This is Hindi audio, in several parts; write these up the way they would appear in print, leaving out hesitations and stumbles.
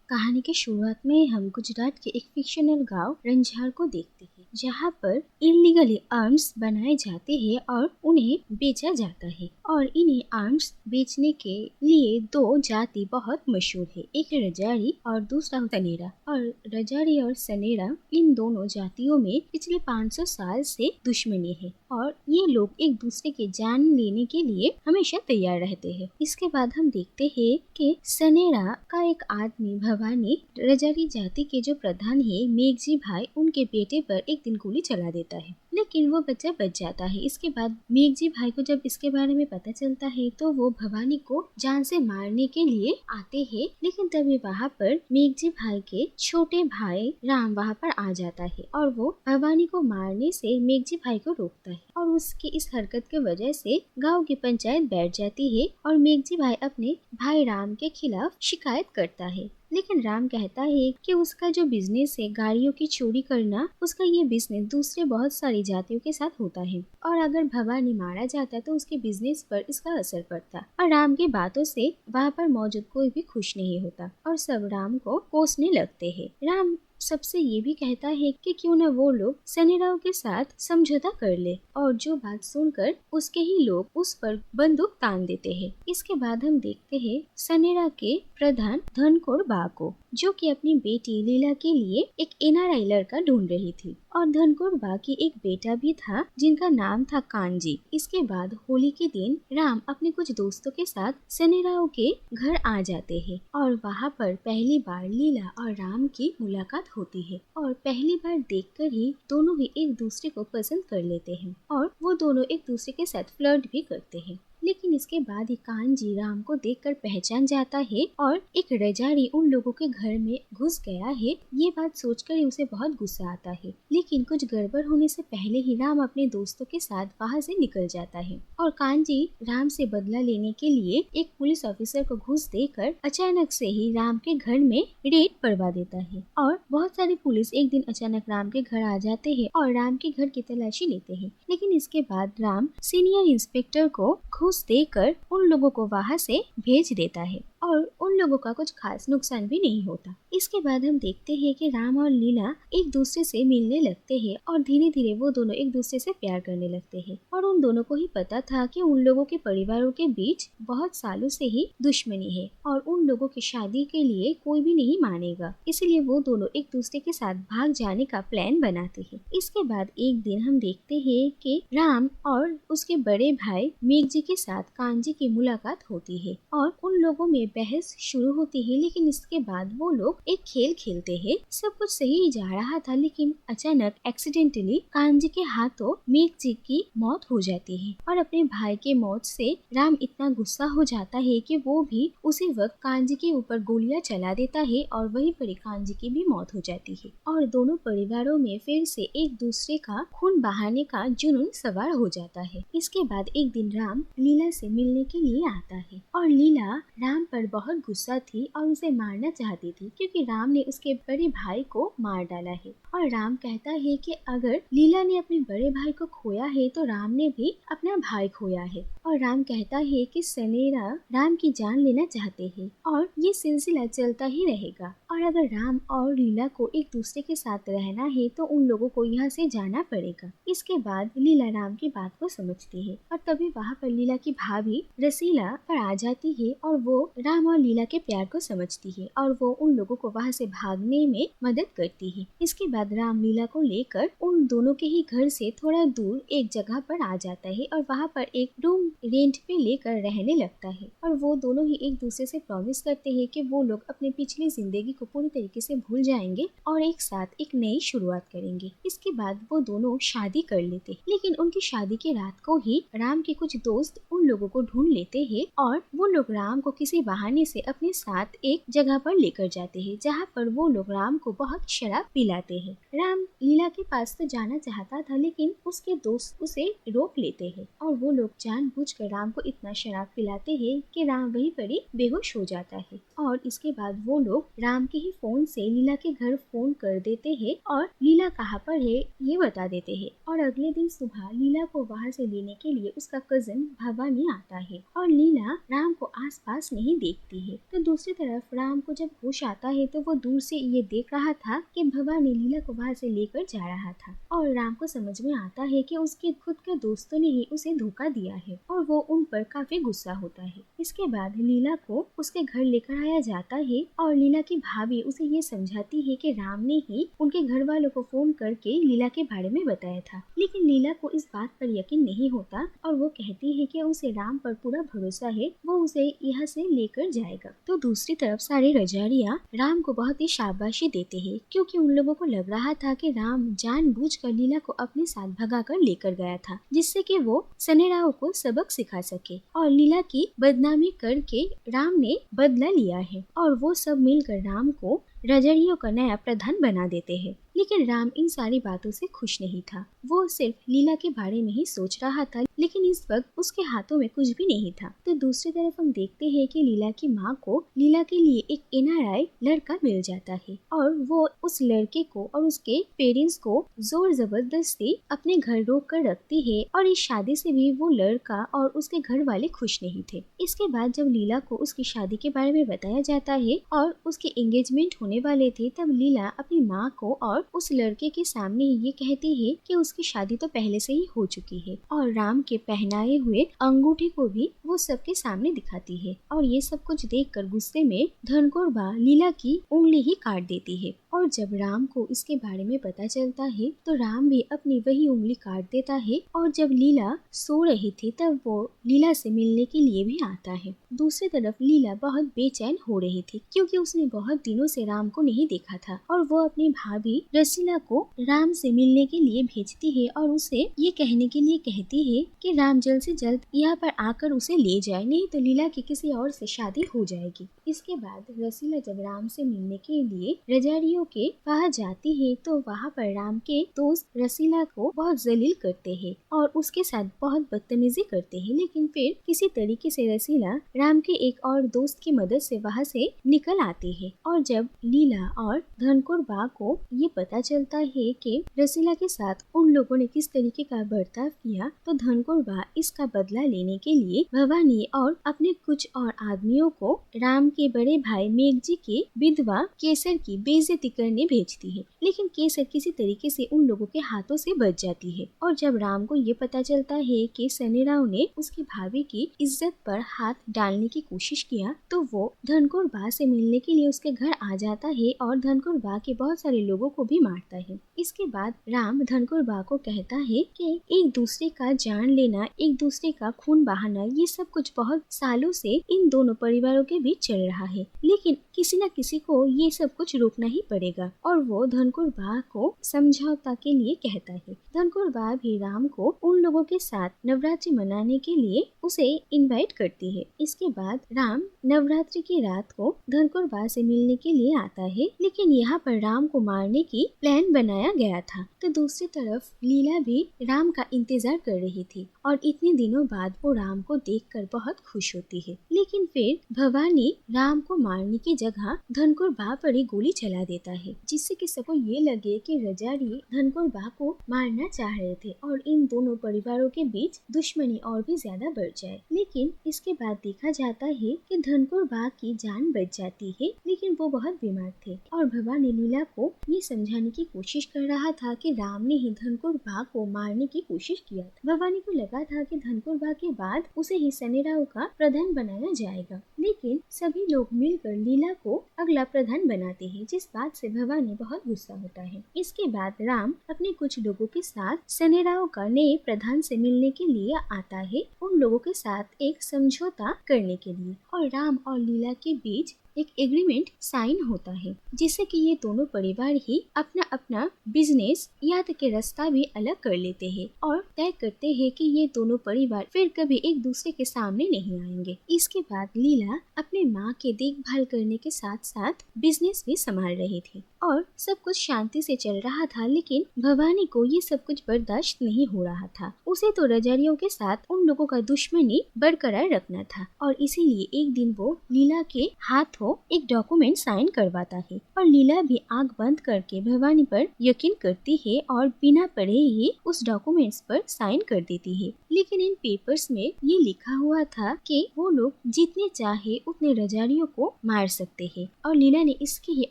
कहानी की शुरुआत में हम गुजरात के एक फिक्शनल गांव रंझार को देखते हैं, जहां पर इलीगली आर्म्स बनाए जाते हैं और उन्हें बेचा जाता है। और इन्हें आर्म्स बेचने के लिए दो जाति बहुत मशहूर है, एक रजारी और दूसरा सनेरा। और रजारी और सनेरा इन दोनों जातियों में पिछले 500 साल से दुश्मनी है और ये लोग एक दूसरे की जान लेने के लिए हमेशा तैयार रहते हैं। इसके बाद हम देखते हैं कि सनेरा का एक आदमी भवानी रजारी जाति के जो प्रधान है मेघजी भाई, उनके बेटे पर एक दिन गोली चला देता है, लेकिन वो बच्चा बच जाता है। इसके बाद मेघजी भाई को जब इसके बारे में पता चलता है तो वो भवानी को जान से मारने के लिए आते हैं, लेकिन तभी वहाँ पर मेघजी भाई के छोटे भाई राम वहाँ पर आ जाता है और वो भवानी को मारने से मेघजी भाई को रोकता है। और उसकी इस हरकत के वजह से गांव की पंचायत बैठ जाती है और मेघजी भाई अपने भाई राम के खिलाफ शिकायत करता है। लेकिन राम कहता है कि उसका जो बिजनेस है गाड़ियों की चोरी करना, उसका ये बिजनेस दूसरे बहुत सारी जातियों के साथ होता है और अगर भवानी मारा जाता तो उसके बिजनेस पर इसका असर पड़ता। और राम की बातों से वहाँ पर मौजूद कोई भी खुश नहीं होता और सब राम को कोसने लगते हैं। राम सबसे ये भी कहता है कि क्यों न वो लोग सनेराओं के साथ समझौता कर ले, और जो बात सुनकर उसके ही लोग उस पर बंदूक तान देते हैं। इसके बाद हम देखते हैं सनेरा के प्रधान धनकोर बा को, जो कि अपनी बेटी लीला के लिए एक एनआरआई लड़का ढूंढ रही थी। और धनकोर बा की एक बेटा भी था जिनका नाम था कांजी। इसके बाद होली के दिन राम अपने कुछ दोस्तों के साथ सनेराओं के घर आ जाते हैं और वहाँ पर पहली बार लीला और राम की मुलाकात होती है और पहली बार देखकर ही दोनों ही एक दूसरे को पसंद कर लेते हैं और वो दोनों एक दूसरे के साथ फ्लर्ट भी करते हैं। लेकिन इसके बाद ही कांजी राम को देखकर पहचान जाता है और एक रजारी उन लोगों के घर में घुस गया है। ये बात सोचकर ही उसे बहुत गुस्सा आता है, लेकिन कुछ गड़बड़ होने से पहले ही राम अपने दोस्तों के साथ वहाँ से निकल जाता है और कांजी राम से बदला लेने के लिए एक पुलिस ऑफिसर को घूस देकर अचानक से ही राम के घर में रेड करवा देता है। और बहुत सारे पुलिस एक दिन अचानक राम के घर आ जाते हैं और राम के घर की तलाशी लेते हैं, लेकिन इसके बाद राम सीनियर इंस्पेक्टर को घूस देकर उन लोगों को वहाँ से भेज देता है और उन लोगों का कुछ खास नुकसान भी नहीं होता। इसके बाद हम देखते हैं कि राम और लीला एक दूसरे से मिलने लगते हैं और धीरे धीरे वो दोनों एक दूसरे से प्यार करने लगते हैं। और उन दोनों को ही पता था कि उन लोगों के परिवारों के बीच बहुत सालों से ही दुश्मनी है और उन लोगों की शादी के लिए कोई भी नहीं मानेगा, इसलिए वो दोनों एक दूसरे के साथ भाग जाने का प्लान बनाते हैं। इसके बाद एक दिन हम देखते हैं कि राम और उसके बड़े भाई मेघजी के साथ कांजी की मुलाकात होती है और उन लोगों में बहस शुरू होती है। लेकिन इसके बाद वो लोग एक खेल खेलते हैं। सब कुछ सही ही जा रहा था, लेकिन अचानक एक्सीडेंटली कांजी के हाथों मेघजी की मौत हो जाती है और अपने भाई के मौत से राम इतना गुस्सा हो जाता है कि वो भी उसी वक्त कांजी के ऊपर गोलियां चला देता है और वहीं पर कांजी की भी मौत हो जाती है और दोनों परिवारों में फिर से एक दूसरे का खून बहाने का जुनून सवार हो जाता है। इसके बाद एक दिन राम लीला से मिलने के लिए आता है और लीला राम पर बहुत गुस्सा थी और उसे मारना चाहती थी क्योंकि राम ने उसके बड़े भाई को मार डाला है। और राम कहता है कि अगर लीला ने अपने बड़े भाई को खोया है तो राम ने भी अपना भाई खोया है। और राम कहता है कि सनेरा राम की जान लेना चाहते हैं और ये सिलसिला चलता ही रहेगा और अगर राम और लीला को एक दूसरे के साथ रहना है तो उन लोगों को यहाँ से जाना पड़ेगा। इसके बाद लीला राम की बात को समझती है और तभी वहाँ पर लीला की भाभी रसीला पर आ जाती है और वो राम और लीला के प्यार को समझती है और वो उन लोगों को वहाँ से भागने में मदद करती है। इसके बाद राम लीला को लेकर उन दोनों के ही घर से थोड़ा दूर एक जगह पर आ जाता है और वहाँ पर एक रूम रेंट पे लेकर रहने लगता है और वो दोनों ही एक दूसरे से प्रॉमिस करते हैं कि वो लोग अपनी पिछली जिंदगी को पूरी तरीके से भूल जाएंगे और एक साथ एक नई शुरुआत करेंगे। इसके बाद वो दोनों शादी कर लेते, लेकिन उनकी शादी के रात को ही राम के कुछ दोस्त उन लोगों को ढूंढ लेते हैं और वो लोग राम को किसी बहाने से अपने साथ एक जगह पर लेकर जाते हैं जहाँ पर वो लोग राम को बहुत शराब पिलाते हैं। राम लीला के पास तो जाना चाहता था, लेकिन उसके दोस्त उसे रोक लेते हैं और वो लोग जानबूझकर राम को इतना शराब पिलाते हैं कि राम वहीं पर ही बेहोश हो जाता है। और इसके बाद वो लोग राम के ही फोन से लीला के घर फोन कर देते हैं और लीला कहाँ पर है ये बता देते हैं। और अगले दिन सुबह लीला को वहाँ से लेने के लिए उसका कजिन भवानी आता है और लीला राम को आसपास नहीं देखती है। तो दूसरी तरफ राम को जब होश आता है तो वो दूर से ये देख रहा था कि भवानी लीला को वहाँ से लेकर जा रहा था और राम को समझ में आता है कि उसके खुद के दोस्तों ने ही उसे धोखा दिया है और वो उन पर काफी गुस्सा होता है। इसके बाद लीला को उसके घर लेकर आया जाता है और लीला की भाभी उसे ये समझाती है कि राम ने ही उनके घर वालों को फोन करके लीला के बारे में बताया था, लेकिन लीला को इस बात पर यकीन नहीं होता और वो कहती है कि उसे राम पर पूरा भरोसा है, वो उसे यहाँ से लेकर जाएगा। तो दूसरी तरफ सारे रजारिया राम को बहुत ही शाबाशी देते हैं क्योंकि उन लोगों को लग रहा था कि राम जानबूझकर लीला को अपने साथ भगाकर लेकर गया था, जिससे कि वो सनेराओं को सबक सिखा सके और लीला की बदनामी करके राम ने बदला लिया है और वो सब मिलकर राम को रजड़ियों का नया प्रधान बना देते हैं। लेकिन राम इन सारी बातों से खुश नहीं था, वो सिर्फ लीला के बारे में ही सोच रहा था, लेकिन इस वक्त उसके हाथों में कुछ भी नहीं था। तो दूसरी तरफ हम देखते हैं कि लीला की माँ को लीला के लिए एक NRI लड़का मिल जाता है और वो उस लड़के को और उसके पेरेंट्स को जोर जबरदस्ती अपने घर रोक कर रखती है और इस शादी से भी वो लड़का और उसके घर वाले खुश नहीं थे। इसके बाद जब लीला को उसकी शादी के बारे में बताया जाता है और उसके एंगेजमेंट होने वाले थे, तब लीला अपनी माँ को और उस लड़के के सामने ये कहती है कि उसकी शादी तो पहले से ही हो चुकी है और राम के पहनाए हुए अंगूठी को भी वो सबके सामने दिखाती है और ये सब कुछ देखकर गुस्से में धनकोर बा लीला की उंगली ही काट देती है। और जब राम को इसके बारे में पता चलता है तो राम भी अपनी वही उंगली काट देता है और जब लीला सो रही थी तब वो लीला से मिलने के लिए भी आता है। दूसरी तरफ लीला बहुत बेचैन हो रही थी क्योंकि उसने बहुत दिनों से राम को नहीं देखा था और वो अपनी भाभी रसीला को राम से मिलने के लिए भेजती है और उसे ये कहने के लिए कहती है कि राम जल्द से जल्द यहाँ पर आकर उसे ले जाए, नहीं तो लीला की किसी और से शादी हो जाएगी। इसके बाद रसीला जब राम से मिलने के लिए रजारियों के वहाँ जाती है तो वहाँ पर राम के दोस्त रसीला को बहुत जलील करते हैं और उसके साथ बहुत बदतमीजी करते हैं, लेकिन फिर किसी तरीके से रसीला राम के एक और दोस्त की मदद से वहाँ से निकल आती है। और जब लीला और धनकोर बा को ये पता चलता है कि रसीला के साथ उन लोगों ने किस तरीके का बर्ताव किया, तो धनकोर बा इसका बदला लेने के लिए भवानी और अपने कुछ और आदमियों को राम के बड़े भाई मेघजी के विधवा केसर की बेइज्जती करने भेजती है, लेकिन केसर किसी तरीके से उन लोगों के हाथों से बच जाती है। और जब राम को ये पता चलता है कि सनेराव ने उसकी भाभी की इज्जत पर हाथ डालने की कोशिश किया, तो वो धनकोर बा से मिलने के लिए उसके घर आ जाता है और धनकोर बा के बहुत सारे लोगों को भी मारता है। इसके बाद राम धनकोर बा को कहता है कि एक दूसरे का जान लेना, एक दूसरे का खून बहाना, ये सब कुछ बहुत सालों से इन दोनों परिवारों के बीच चल रहा है, लेकिन किसी न किसी को ये सब कुछ रोकना ही पड़ेगा। और वो धनकोर बा को समझौता के लिए कहता है। धनकोर बा भी राम को उन लोगों के साथ नवरात्रि मनाने के लिए उसे इनवाइट करती है। इसके बाद राम नवरात्रि की रात को धनकोर बा से मिलने के लिए आता है, लेकिन यहाँ पर राम को मारने की प्लान बनाया गया था। तो दूसरी तरफ लीला भी राम का इंतजार कर रही थी और इतने दिनों बाद वो राम को देखकर बहुत खुश होती है, लेकिन फिर भवानी राम को मारने की जगह धनकोर बा पर ही गोली चला देता है, जिससे कि सबको ये लगे कि रजारी धनकोर बा को मारना चाह रहे थे और इन दोनों परिवारों के बीच दुश्मनी और भी ज्यादा बढ़ जाए। लेकिन इसके बाद देखा जाता है कि धनकोर बा की जान बच जाती है, लेकिन वो बहुत बीमार थे और भवानी लीला को ये समझाने की कोशिश कर रहा था कि राम ने ही धनकोर बा को मारने की कोशिश किया था। भवानी को लगा था कि धनकोर बा के बाद उसे ही सनेराव का प्रधान बनाया जाएगा, लेकिन सभी लोग मिलकर लीला को अगला प्रधान बनाते हैं, जिस बात से भवानी बहुत गुस्सा होता है। इसके बाद राम अपने कुछ लोगों के साथ सनेराव का नए प्रधान से मिलने के लिए आता है, उन लोगों के साथ एक समझौता करने के लिए। और राम और लीला के बीच एक एग्रीमेंट साइन होता है, जिससे कि ये दोनों परिवार ही अपना अपना बिजनेस या तक के रास्ता भी अलग कर लेते हैं और तय करते हैं कि ये दोनों परिवार फिर कभी एक दूसरे के सामने नहीं आएंगे। इसके बाद लीला अपने माँ के देखभाल करने के साथ साथ बिजनेस भी संभाल रही थी और सब कुछ शांति से चल रहा था, लेकिन भवानी को ये सब कुछ बर्दाश्त नहीं हो रहा था। उसे तो रजारियों के साथ उन लोगों का दुश्मनी बरकरार रखना था और इसीलिए एक दिन वो लीला के हाथों को एक डॉक्यूमेंट साइन करवाता है और लीला भी आंख बंद करके भवानी पर यकीन करती है और बिना पढ़े ही उस डॉक्यूमेंट्स पर साइन कर देती है। लेकिन इन पेपर्स में ये लिखा हुआ था कि वो लोग जितने चाहे उतने रजारियों को मार सकते हैं और लीला ने इसके ही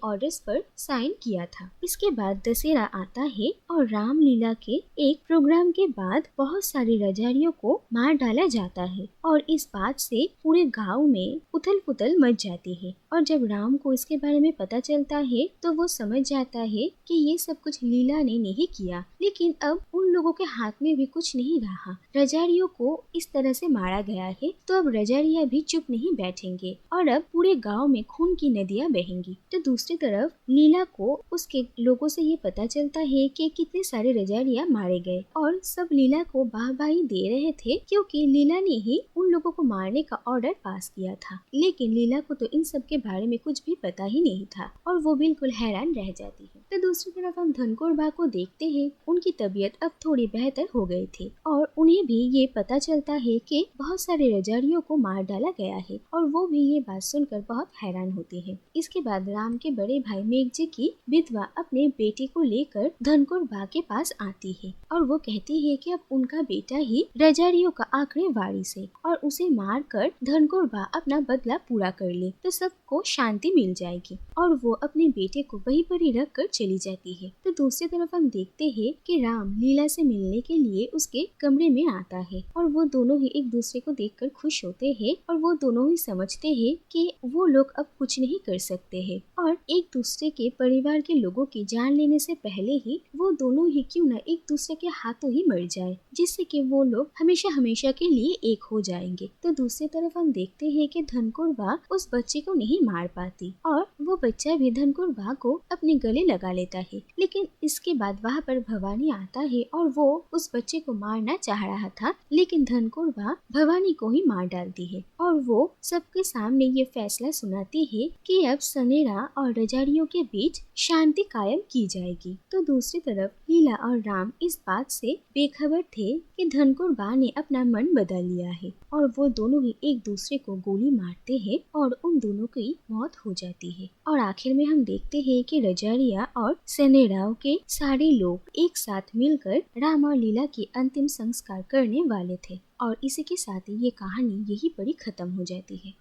ऑर्डर्स पर साइन किया था। इसके बाद दशहरा आता है और रामलीला के एक प्रोग्राम के बाद बहुत सारे रजारियों को मार डाला जाता है और इस बात से पूरे गांव में उथल पुथल मच जाती है। और जब राम को इसके बारे में पता चलता है तो वो समझ जाता है कि ये सब कुछ लीला ने नहीं किया। लेकिन अब उन लोगों के हाथ में भी कुछ नहीं रहा, रजारियों को इस तरह से मारा गया है तो अब रजारिया भी चुप नहीं बैठेंगे और अब पूरे गांव में खून की नदियां बहेंगी। तो दूसरी तरफ लीला को उसके लोगों से ये पता चलता है कि कितने सारे रजारिया मारे गए और सब लीला को वाहवाही दे रहे थे क्योंकि लीला ने ही उन लोगों को मारने का ऑर्डर पास किया था। लेकिन लीला को तो इन सब के बारे में कुछ भी पता ही नहीं था और वो बिल्कुल हैरान रह जाती है। तो दूसरी तरफ हम धनकोर बा को देखते हैं, उनकी तबीयत अब थोड़ी बेहतर हो गई थी और उन्हें भी ये पता चलता है कि बहुत सारे रजारियों को मार डाला गया है और वो भी ये बात सुनकर बहुत हैरान होती है। इसके बाद राम के बड़े भाई मेघजी की विधवा अपने बेटे को लेकर धनकोर बा के पास आती है और वो कहती है कि अब उनका बेटा ही रजारियों का आखिरी वारिस है और उसे मार कर धनकोर बा अपना बदला पूरा कर ले तो सबको शांति मिल जाएगी और वो अपने बेटे को वहीं पर ही रख कर चली जाती है। तो दूसरी तरफ हम देखते हैं कि राम लीला से मिलने के लिए उसके कमरे में आता है और वो दोनों ही एक दूसरे को देखकर खुश होते हैं और वो दोनों ही समझते हैं कि वो लोग अब कुछ नहीं कर सकते हैं और एक दूसरे के परिवार के लोगों की जान लेने से पहले ही वो दोनों ही क्यों न एक दूसरे के हाथों ही मर जाए, जिससे कि वो लोग हमेशा हमेशा के लिए एक हो जाएंगे। तो दूसरी तरफ हम देखते हैं कि धनकोर बा उस बच्चे को नहीं मार पाती और वो बच्चा भी धनकोर बा को अपने गले लगा लेता है। लेकिन इसके बाद वहाँ पर भवानी आता है और वो उस बच्चे को मारना चाह रहा था, लेकिन धनकोर बा भवानी को ही मार डालती है और वो सबके सामने ये फैसला सुनाती है कि अब सनेरा और रजारियों के बीच शांति कायम की जाएगी। तो दूसरी तरफ लीला और राम इस बात से बेखबर थे कि धनकोर बा ने अपना मन बदल लिया है और वो दोनों ही एक दूसरे को गोली मारते हैं और उन दोनों की मौत हो जाती है। और आखिर में हम देखते हैं कि रजारिया और सनेराव के सारे लोग एक साथ मिलकर राम और लीला की अंतिम संस्कार करने वाले थे और इसी के साथ ही ये कहानी यही पर ही खत्म हो जाती है।